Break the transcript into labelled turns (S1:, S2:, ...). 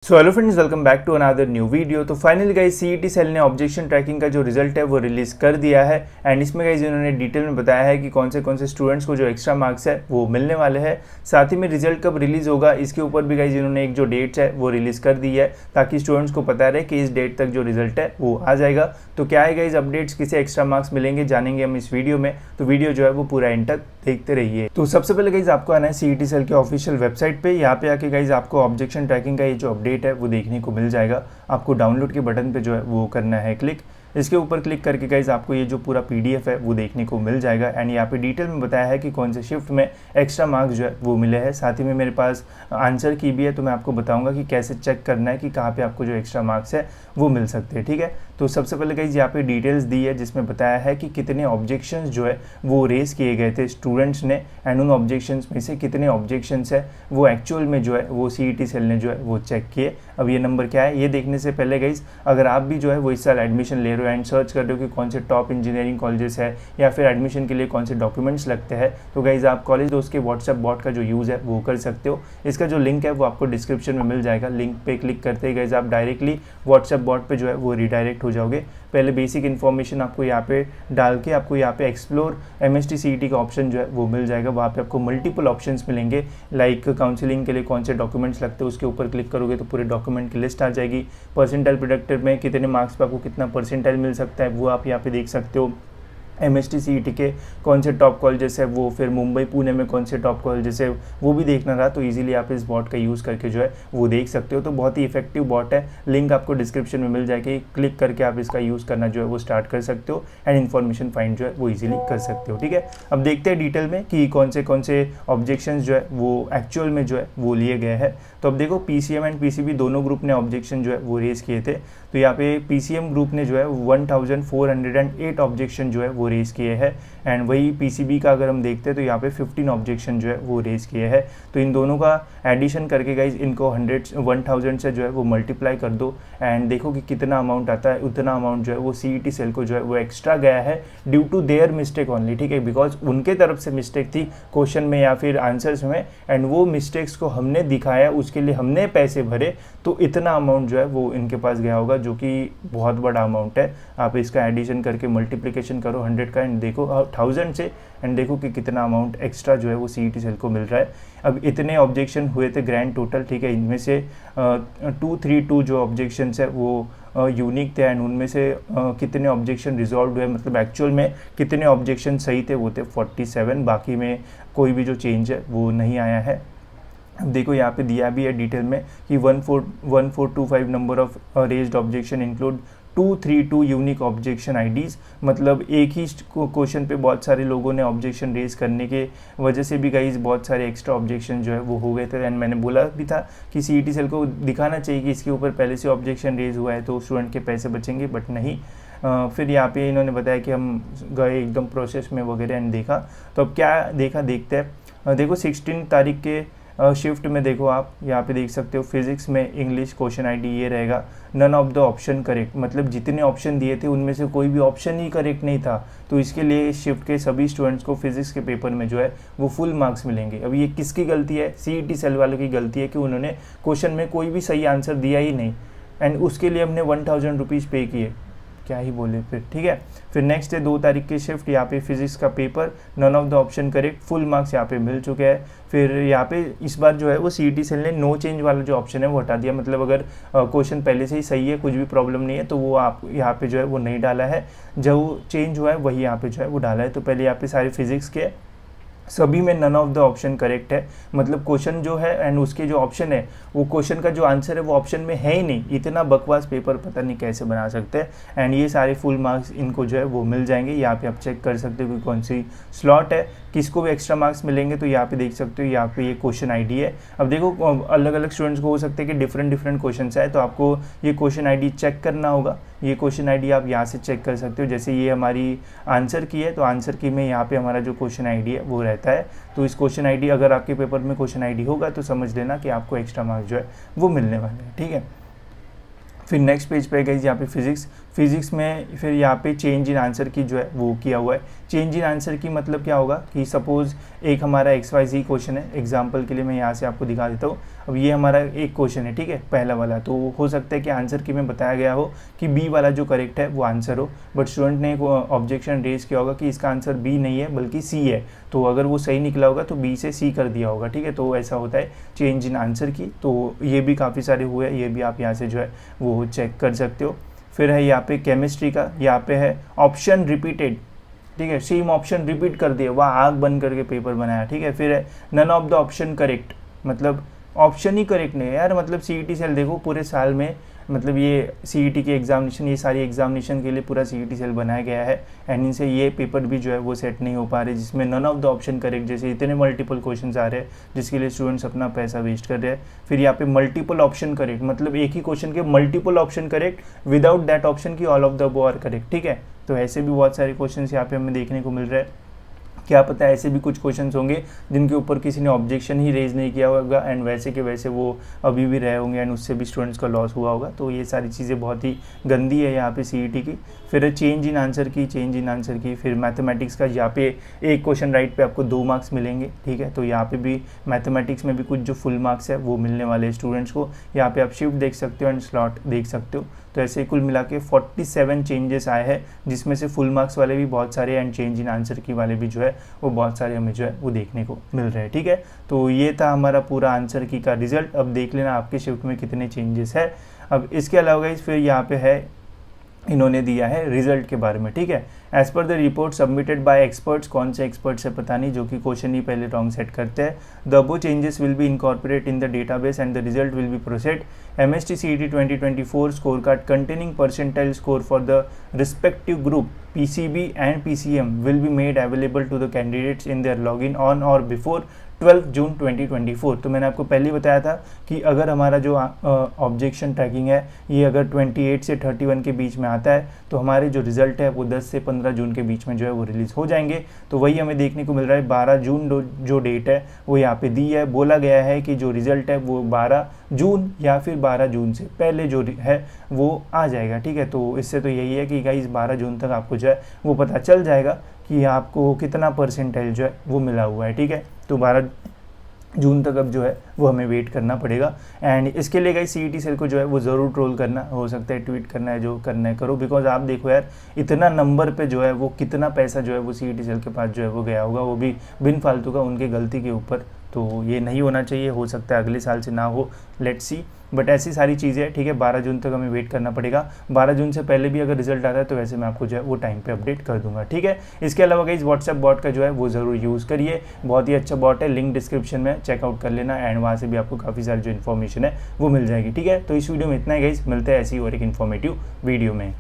S1: So hello friends, welcome back to another new video. तो finally guys CET cell ने objection tracking का जो result है वो रिलीज़ कर दिया है एंड इसमें गाइस इन्होंने डिटेल में बताया है कि कौन से स्टूडेंट्स को जो एक्स्ट्रा मार्क्स है वो मिलने वाले हैं। साथ ही में रिजल्ट कब रिलीज़ होगा इसके ऊपर भी गाइस इन्होंने एक जो डेट्स है वो रिलीज़ कर दी है ताकि स्टूडेंट्स को पता रहे कि इस डेट तक जो रिजल्ट है वो आ जाएगा। तो क्या है गाइस अपडेट्स, किसे एक्स्ट्रा मार्क्स मिलेंगे, जानेंगे हम इस वीडियो में। तो वीडियो जो है वो पूरा एंड तक देखते रहिए। तो सबसे पहले गाइस आपको आना है सीईटी सेल के ऑफिशियल वेबसाइट पे। यहाँ पे आके गाइस आपको ऑब्जेक्शन ट्रैकिंग का ये जो अपडेट है वो देखने को मिल जाएगा। आपको डाउनलोड के बटन पे जो है वो करना है क्लिक। इसके ऊपर क्लिक करके गाइस आपको ये जो पूरा पीडीएफ है वो देखने को मिल जाएगा एंड यहाँ पे डिटेल में बताया है कि कौन से शिफ्ट में एक्स्ट्रा मार्क्स जो है वो मिले हैं। साथ ही में मेरे पास आंसर की भी है, तो मैं आपको बताऊंगा कि कैसे चेक करना है कि कहाँ पे आपको जो एक्स्ट्रा मार्क्स है वो मिल सकते हैं। ठीक है, तो सबसे पहले गाइस यहाँ पे डिटेल्स दी है जिसमें बताया है कि कितने ऑब्जेक्शंस जो है वो रेस किए गए थे स्टूडेंट्स ने एंड उन ऑब्जेक्शंस में से कितने ऑब्जेक्शंस है वो एक्चुअल में जो है वो सीईटी सेल ने जो है वो चेक किए। अब ये नंबर क्या है ये देखने से पहले गाइस अगर आप भी जो है वो इस साल एडमिशन ले रहे हो एंड सर्च कर रहे हो कि कौन से टॉप इंजीनियरिंग कॉलेजेस है या फिर एडमिशन के लिए कौन से डॉक्यूमेंट्स लगते हैं, तो गाइस आप कॉलेज दोस्त के व्हाट्सएप बॉट का जो यूज़ है वो कर सकते हो। इसका जो लिंक है वो आपको डिस्क्रिप्शन में मिल जाएगा। लिंक पे क्लिक करते ही गाइस आप डायरेक्टली व्हाट्सएप बॉट पे जो है वो रिडायरेक्ट हो जाओगे। पहले बेसिक इन्फॉर्मेशन आपको यहाँ पे डाल के आपको यहाँ पे एक्सप्लोर एमएसटी सीईटी का ऑप्शन जो है वो मिल जाएगा। वहाँ पे आपको मल्टीपल ऑप्शंस मिलेंगे, लाइक काउंसलिंग के लिए कौन से डॉक्यूमेंट्स लगते हैं उसके ऊपर क्लिक करोगे तो पूरे डॉक्यूमेंट की लिस्ट आ जाएगी। परसेंटाइल प्रेडिक्टर में कितने मार्क्स पे आपको कितना परसेंटाइल मिल सकता है वो आप यहाँ पे देख सकते हो। एमएसटी सीईटी के कौन से टॉप कॉलेजेस है वो, फिर मुंबई पुणे में कौन से टॉप कॉलेजेस है वो भी देखना रहा तो इजीली आप इस बॉट का यूज़ करके जो है वो देख सकते हो। तो बहुत ही इफेक्टिव बॉट है, लिंक आपको डिस्क्रिप्शन में मिल जाएगी। क्लिक करके आप इसका यूज़ करना जो है वो स्टार्ट कर सकते हो एंड इन्फॉर्मेशन फाइंड जो है वो इजीली कर सकते हो। ठीक है, अब देखते हैं डिटेल में कि कौन से ऑब्जेक्शंस जो है वो एक्चुअल में जो है वो लिए गए हैं। तो अब देखो पीसीएम एंड पीसीबी दोनों ग्रुप ने ऑब्जेक्शन जो है वो रेज किए थे। तो यहाँ पे पीसीएम ग्रुप ने जो है 1408 ऑब्जेक्शन जो है वो रेज किए हैं एंड वही पीसीबी का अगर हम देखते हैं तो यहाँ पे 15 ऑब्जेक्शन जो है वो रेज किए हैं। तो इन दोनों का एडिशन करके गाइज इनको 1000 से जो है वो मल्टीप्लाई कर दो एंड देखो कि कितना अमाउंट आता है। उतना अमाउंट जो है वो सीईटी सेल को जो है वो एक्स्ट्रा गया है due to their mistake only. ठीक है, बिकॉज उनके तरफ से मिस्टेक थी क्वेश्चन में या फिर आंसर्स में एंड वो मिस्टेक्स को हमने दिखाया, उसके लिए हमने पैसे भरे, तो इतना अमाउंट जो है वो इनके पास गया होगा जो कि बहुत बड़ा अमाउंट है। आप इसका एडिशन करके मल्टीप्लिकेशन करो 100 का एंड देखो 1000 से एंड देखो कि कितना अमाउंट एक्स्ट्रा जो है वो सीईटी सेल को मिल रहा है। अब इतने ऑब्जेक्शन हुए थे ग्रैंड टोटल। ठीक है, इनमें से 232 जो ऑब्जेक्शंस है वो यूनिक थे एंड उनमें से कितने ऑब्जेक्शन रिजॉल्व हुए, मतलब एक्चुअल में कितने ऑब्जेक्शन सही थे वो थे 47। बाकी में कोई भी जो चेंज है वो नहीं आया है। अब देखो यहाँ पे दिया भी है डिटेल में कि 1425 number of raised objection include 232 unique objection IDs. मतलब एक ही क्वेश्चन पे बहुत सारे लोगों ने ऑब्जेक्शन रेज करने के वजह से भी गाइस बहुत सारे एक्स्ट्रा ऑब्जेक्शन जो है वो हो गए थे एंड मैंने बोला भी था कि सीईटी सेल को दिखाना चाहिए कि इसके ऊपर पहले से ऑब्जेक्शन रेज हुआ है तो स्टूडेंट के पैसे बचेंगे, बट नहीं। फिर यहाँ पे इन्होंने बताया कि हम गए एकदम प्रोसेस में वगैरह एंड देखा। तो अब क्या देखा देखते हैं। देखो 16 तारीख के शिफ्ट में देखो आप यहाँ पे देख सकते हो फिजिक्स में इंग्लिश क्वेश्चन आईडी ये रहेगा none of the option correct. मतलब जितने ऑप्शन दिए थे उनमें से कोई भी ऑप्शन ही करेक्ट नहीं था, तो इसके लिए इस शिफ्ट के सभी स्टूडेंट्स को फिजिक्स के पेपर में जो है वो फुल मार्क्स मिलेंगे। अब ये किसकी गलती है? सीईटी सेल वालों की गलती है कि उन्होंने क्वेश्चन में कोई भी सही आंसर दिया ही नहीं एंड उसके लिए हमने 1000 रुपीज़ पे किए। क्या ही बोले फिर। ठीक है, फिर नेक्स्ट है 2 तारीख की शिफ्ट, यहाँ पे फिजिक्स का paper none of the option correct, full marks यहाँ पे मिल चुके हैं। फिर यहाँ पे इस बार जो है वो सीईटी सेल ने नो चेंज वाला जो ऑप्शन है वो हटा दिया। मतलब अगर क्वेश्चन पहले से ही सही है, कुछ भी प्रॉब्लम नहीं है, तो वो आप यहाँ पे जो है वो नहीं डाला है, जो चेंज हुआ है वही यहाँ पे जो है वो डाला है। तो पहले यहाँ पे सारे फिजिक्स के सभी में none of the option correct है। मतलब क्वेश्चन जो है एंड उसके जो ऑप्शन है वो क्वेश्चन का जो आंसर है वो ऑप्शन में है ही नहीं। इतना बकवास पेपर पता नहीं कैसे बना सकते हैं एंड ये सारे फुल मार्क्स इनको जो है वो मिल जाएंगे। यहाँ पे आप चेक कर सकते हो कि कौन सी स्लॉट है, किसको भी एक्स्ट्रा मार्क्स मिलेंगे। तो यहाँ पे देख सकते हो यहाँ पे ये क्वेश्चन आईडी है। अब देखो अलग अलग स्टूडेंट्स को हो सकता है कि डिफरेंट क्वेश्चन है, तो आपको ये क्वेश्चन आईडी चेक करना होगा। ये क्वेश्चन आईडी आप यहाँ से चेक कर सकते हो। जैसे ये हमारी आंसर की है तो आंसर की में यहाँ पे हमारा जो क्वेश्चन आईडी है वो रहता है। तो इस क्वेश्चन आईडी अगर आपके पेपर में क्वेश्चन आईडी होगा तो समझ लेना कि आपको एक्स्ट्रा मार्क्स जो है वो मिलने वाले हैं। ठीक है, फिर नेक्स्ट पेज पे गई यहाँ पे फिजिक्स में फिर यहाँ पे चेंज इन आंसर की जो है वो किया हुआ है। चेंज इन आंसर की मतलब क्या होगा कि सपोज एक हमारा XYZ क्वेश्चन है, एग्जांपल के लिए मैं यहाँ से आपको दिखा देता हूँ। अब ये हमारा एक क्वेश्चन है, ठीक है, पहला वाला, तो हो सकता है कि आंसर की में बताया गया हो कि बी वाला जो करेक्ट है वो आंसर हो, बट स्टूडेंट ने एक ऑब्जेक्शन रेज किया होगा कि इसका आंसर बी नहीं है बल्कि सी है, तो अगर वो सही निकला होगा तो बी से सी कर दिया होगा, ठीक है। तो ऐसा होता है चेंज इन आंसर की, तो ये भी काफ़ी सारे हुए, ये भी आप यहाँ से जो है वो चेक कर सकते हो। फिर है यहाँ पे केमिस्ट्री का, यहाँ पे है ऑप्शन रिपीटेड, ठीक है, सेम ऑप्शन रिपीट कर दिया, वह आग बंद करके पेपर बनाया, ठीक है। फिर है none of the option correct, मतलब ऑप्शन ही करेक्ट नहीं है यार, मतलब सीईटी सेल देखो पूरे साल में, मतलब ये सीईटी की एग्जामिनेशन, ये सारी एग्जामिनेशन के लिए पूरा सीईटी सेल बनाया गया है, एंड इनसे ये पेपर भी जो है वो सेट नहीं हो पा रहे जिसमें none of the option correct, जैसे इतने मल्टीपल क्वेश्चंस आ रहे हैं जिसके लिए स्टूडेंट्स अपना पैसा वेस्ट कर रहे हैं। फिर यहाँ पे मल्टीपल ऑप्शन करेक्ट, मतलब एक ही क्वेश्चन के multiple option correct without that option की all of the above are correct, ठीक है। तो ऐसे भी बहुत सारे क्वेश्चन यहाँ पे हमें देखने को मिल रहा है। क्या पता है ऐसे भी कुछ क्वेश्चंस होंगे जिनके ऊपर किसी ने ऑब्जेक्शन ही रेज नहीं किया होगा एंड वैसे के वैसे वो अभी भी रहे होंगे एंड उससे भी स्टूडेंट्स का लॉस हुआ होगा। तो ये सारी चीज़ें बहुत ही गंदी है यहाँ पे सीईटी की। फिर चेंज इन आंसर की, फिर मैथमेटिक्स का यहाँ पे एक क्वेश्चन राइट पे आपको 2 मार्क्स मिलेंगे, ठीक है। तो यहाँ पे भी मैथमेटिक्स में भी कुछ जो फुल मार्क्स है वो मिलने वाले स्टूडेंट्स को। यहाँ पे आप शिफ्ट देख सकते हो एंड स्लॉट देख सकते हो। तो ऐसे कुल मिला के 47 चेंजेस आए हैं, जिसमें से फुल मार्क्स वाले भी बहुत सारे एंड चेंज इन आंसर की वाले भी जो है वो बहुत सारे हमें जो है वो देखने को मिल रहे हैं, ठीक है। तो ये था हमारा पूरा आंसर की का रिजल्ट। अब देख लेना आपके शिफ्ट में कितने चेंजेस है। अब इसके अलावा गाइस फिर यहाँ पे है, इन्होंने दिया है रिजल्ट के बारे में, ठीक है। As per the report submitted by experts, कौन से एक्सपर्ट्स है पता नहीं, जो कि क्वेश्चन ही पहले रॉन्ग सेट करते हैं। The above changes will be incorporate in the database and the result will be processed. MST CET 2024 score card containing percentile score for the respective group PCB and PCM will be made available to the candidates in their login on or before 12 जून 2024। तो मैंने आपको पहले ही बताया था कि अगर हमारा जो ऑब्जेक्शन ट्रैकिंग है ये अगर 28 से 31 के बीच में आता है तो हमारे जो रिजल्ट है वो 10 से 15 जून के बीच में जो है वो रिलीज़ हो जाएंगे। तो वही हमें देखने को मिल रहा है। 12 जून जो डेट है वो यहाँ पे दी है। बोला गया है कि जो रिजल्ट है वो 12 जून या फिर 12 जून से पहले जो है वो आ जाएगा, ठीक है। तो इससे तो यही है कि गाइस 12 जून तक आपको जो है वो पता चल जाएगा कि आपको कितना परसेंटाइल जो है वो मिला हुआ है, ठीक है। तो 12 जून तक अब जो है वो हमें वेट करना पड़ेगा। एंड इसके लिए गाइस सीईटी सेल को जो है वो ज़रूर ट्रोल करना, हो सकता है ट्वीट करना है, जो करना है करो, बिकॉज आप देखो यार इतना नंबर पे जो है वो कितना पैसा जो है वो सीईटी सेल के पास जो है वो गया होगा, वो भी बिन फालतू का उनके गलती के ऊपर। तो ये नहीं होना चाहिए, हो सकता है अगले साल से ना हो, लेट्स सी। बट ऐसी सारी चीज़ें हैं, ठीक है। 12 जून तक हमें वेट करना पड़ेगा। 12 जून से पहले भी अगर रिजल्ट आता है तो वैसे मैं आपको जो है वो टाइम पे अपडेट कर दूंगा, ठीक है। इसके अलावा गाइस व्हाट्सएप बॉट का जो है वो ज़रूर यूज़ करिए, बहुत ही अच्छा बॉट है, लिंक डिस्क्रिप्शन में चेकआउट कर लेना एंड वहाँ से भी आपको काफ़ी सारी जो इन्फॉर्मेशन है वो मिल जाएगी, ठीक है। तो इस वीडियो में इतना ही गाइस, मिलते हैं ऐसी और एक इन्फॉर्मेटिव वीडियो में।